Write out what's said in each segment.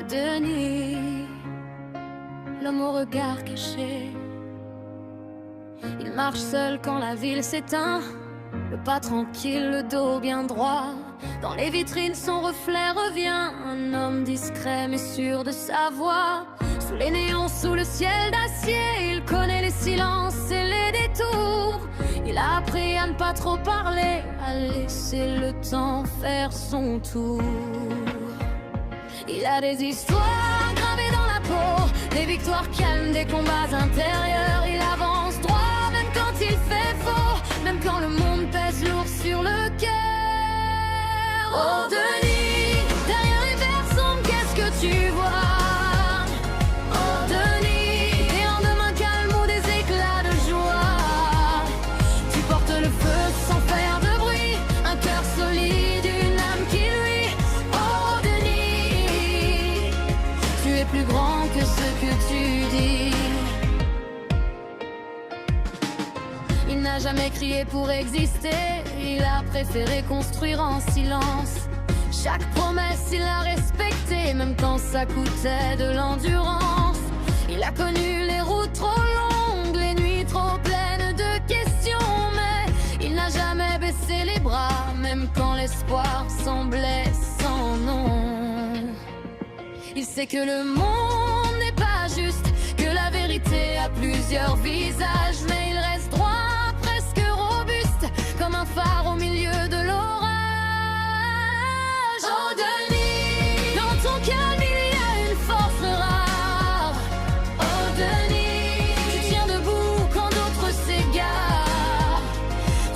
Denis, l'homme au regard caché. Il marche seul quand la ville s'éteint, le pas tranquille, le dos bien droit. Dans les vitrines, son reflet revient. Un homme discret mais sûr de sa voix. Sous les néons, sous le ciel d'acier, il connaît les silences et les détours. Il a appris à ne pas trop parler, à laisser le temps faire son tour. Il a des histoires gravées dans la peau, des victoires calmes, des combats intérieurs. Il avance droit même quand il fait faux, même quand le monde pèse lourd sur le cœur. Oh Denis, derrière les verres sombres, qu'est-ce que tu vois? Oh Denis, des lendemains calmes ou des éclats de joie. Tu portes le feu sans faire de bruit, un cœur solide, une âme qui luit. Oh Denis, tu es plus grand que ce que tu dis. Il n'a jamais crié pour exister, il a préféré construire en silence. Chaque promesse il a respecté, même quand ça coûtait de l'endurance. Il a connu les routes trop longues, les nuits trop pleines de questions, mais il n'a jamais baissé les bras, même quand l'espoir semblait sans nom. Il sait que le monde n'est pas juste, que la vérité a plusieurs visages, mais il reste droit, comme un phare au milieu de l'orage. Oh Denis, dans ton calme il y a une force rare. Oh Denis, tu tiens debout quand d'autres s'égarent.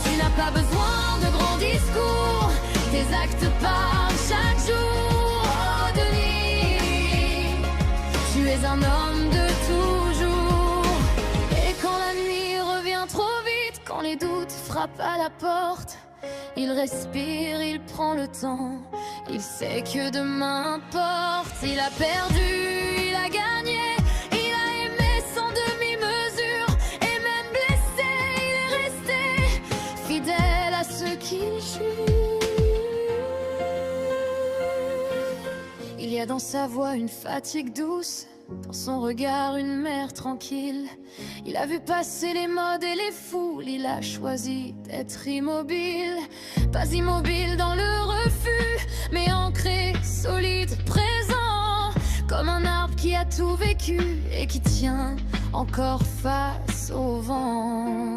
Tu n'as pas besoin de grands discours, tes actes parlent chaque jour. Oh Denis, tu es un homme de toujours. Et quand la nuit revient trop vite, quand les doutes frappe à la porte, il respire, il prend le temps. Il sait que demain importe. Il a perdu, il a gagné, il a aimé sans demi-mesure. Et même blessé, il est resté fidèle à ce qu'il jure. Il y a dans sa voix une fatigue douce, dans son regard une mer tranquille. Il a vu passer les modes et les foules, il a choisi d'être immobile. Pas immobile dans le refus, mais ancré, solide, présent. Comme un arbre qui a tout vécu et qui tient encore face au vent.